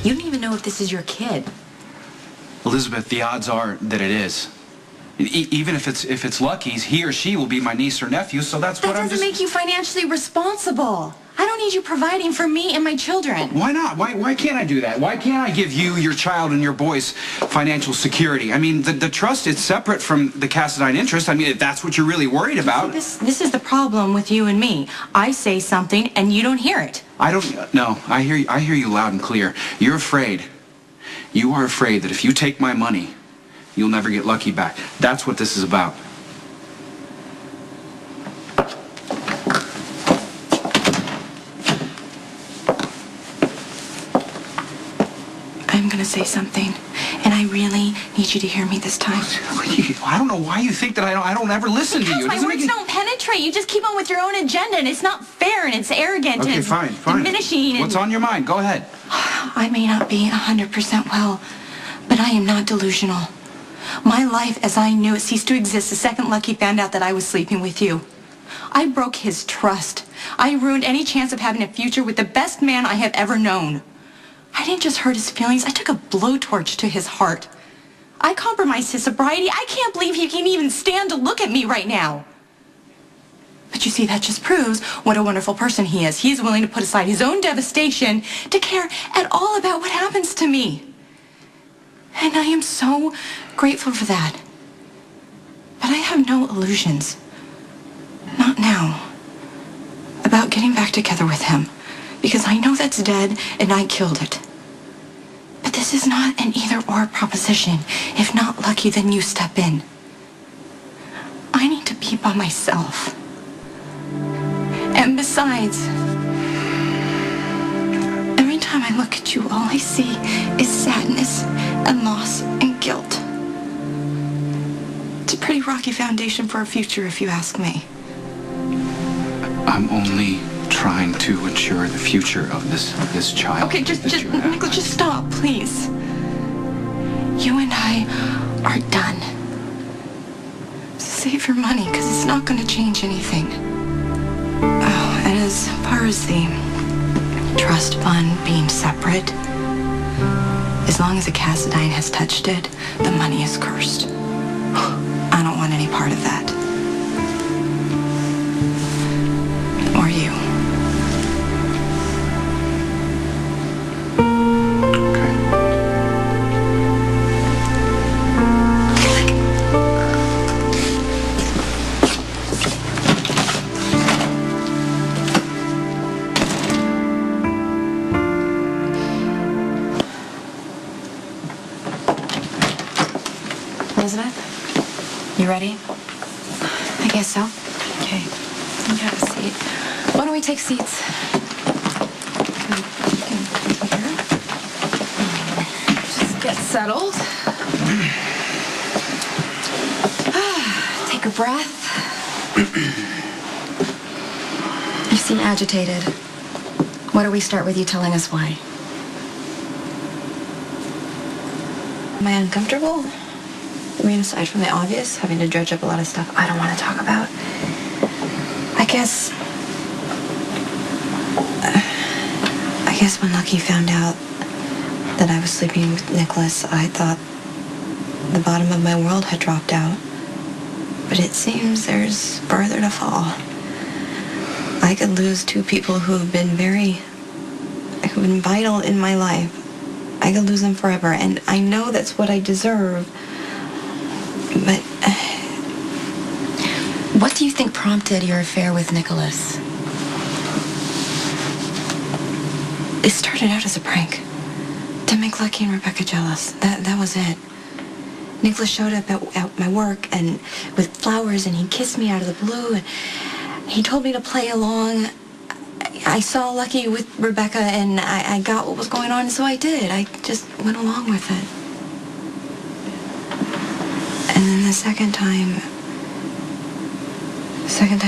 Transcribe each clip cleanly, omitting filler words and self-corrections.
You don't even know if this is your kid. Elizabeth, the odds are that it is. Even if it's Lucky's, he or she will be my niece or nephew, so that's what I'm just... That doesn't make you financially responsible. I don't need you providing for me and my children. Why not? Why can't I do that? Why can't I give you, your child, and your boys financial security? I mean, the trust is separate from the Cassadine interest. I mean, if that's what you're really worried about... See, this is the problem with you and me. I say something, and you don't hear it. I don't... No, I hear you loud and clear. You're afraid. You are afraid that if you take my money, you'll never get Lucky back. That's what this is about. I'm gonna say something, and I really need you to hear me this time. I don't know why you think that I don't ever listen to you. Because my words don't penetrate. You just keep on with your own agenda, and it's not fair, and it's arrogant, and it's fine. diminishing. What's on your mind? Go ahead. I may not be 100% well, but I am not delusional. My life as I knew it ceased to exist the second Lucky found out that I was sleeping with you. I broke his trust. I ruined any chance of having a future with the best man I have ever known. I didn't just hurt his feelings, I took a blowtorch to his heart. I compromised his sobriety. I can't believe he can even stand to look at me right now. But you see, that just proves what a wonderful person he is. He is willing to put aside his own devastation to care at all about what happens to me. And I am so grateful for that. But I have no illusions. Not now. About getting back together with him. Because I know that's dead and I killed it. But this is not an either-or proposition. If not Lucky, then you step in. I need to be by myself. And besides, every time I look at you, all I see is sadness and loss and guilt. It's a pretty rocky foundation for a future, if you ask me. I'm only trying to ensure the future of this child. Okay, just Nikolas, just stop, please. You and I are done. Save your money, because it's not going to change anything. Oh, and as far as the trust fund being separate, as long as the Cassadine has touched it, the money is cursed. I don't want any part of that. Or you. Elizabeth, you ready? I guess so. Okay, you have a seat. Why don't we take seats? Just get settled. Take a breath. You seem agitated. Why don't we start with you telling us why? Am I uncomfortable? I mean, aside from the obvious, having to dredge up a lot of stuff I don't want to talk about. I guess when Lucky found out that I was sleeping with Nikolas, I thought the bottom of my world had dropped out. But it seems there's further to fall. I could lose two people who have been vital in my life. I could lose them forever, and I know that's what I deserve. But what do you think prompted your affair with Nikolas? It started out as a prank to make Lucky and Rebecca jealous. That was it. Nikolas showed up at my work and with flowers, and he kissed me out of the blue, and he told me to play along. I saw Lucky with Rebecca, and I got what was going on, so I did. I just went along with it. And then the second time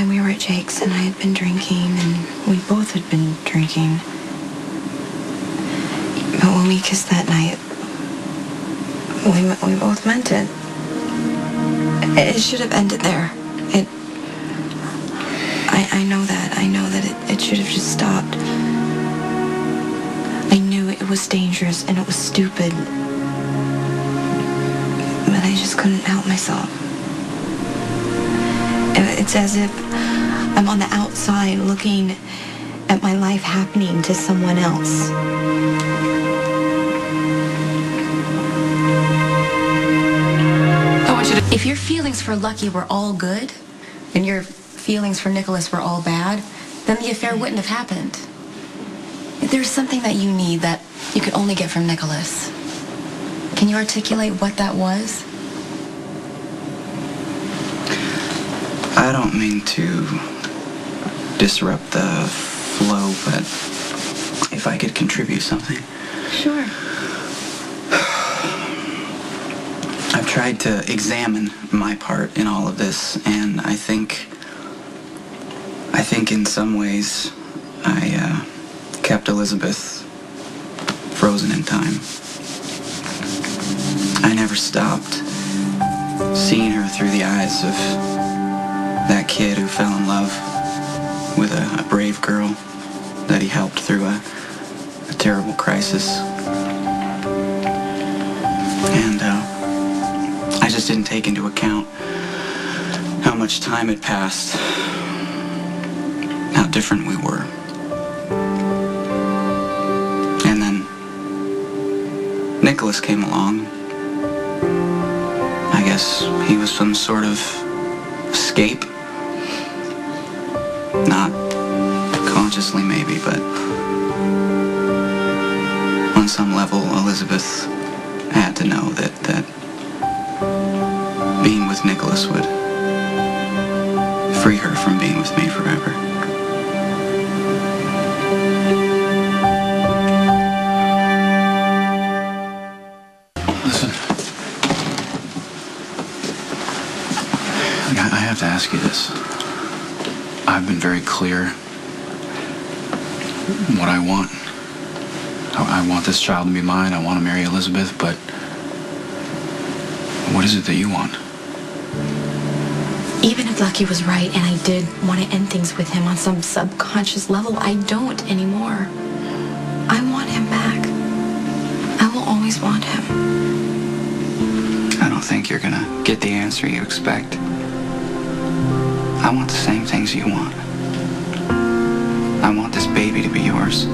we were at Jake's, and I had been drinking, and we both had been drinking. But when we kissed that night, we both meant it. It should have ended there. I know that. I know that it should have just stopped. I knew it it was dangerous and it was stupid. But I just couldn't help myself. It's as if I'm on the outside looking at my life happening to someone else. I want you to... If your feelings for Lucky were all good, and your feelings for Nikolas were all bad, then the affair wouldn't have happened. There's something that you need that you could only get from Nikolas. Can you articulate what that was? I don't mean to disrupt the flow, but if I could contribute something. Sure. I've tried to examine my part in all of this, and I think in some ways I kept Elizabeth frozen in time. I never stopped seeing her through the eyes of that kid who fell in love with a brave girl that he helped through a terrible crisis. And I just didn't take into account how much time had passed, how different we were. And then Nikolas came along. I guess he was some sort of escape. Not consciously maybe, but on some level Elizabeth had to know that being with Nikolas would free her from being with me forever. Listen, I have to ask you this. I've been very clear what I want. I want this child to be mine. I want to marry Elizabeth, but what is it that you want? Even if Lucky was right and I did want to end things with him on some subconscious level, I don't anymore. I want him back. I will always want him. I don't think you're gonna get the answer you expect. I want the same things you want. I want this baby to be yours.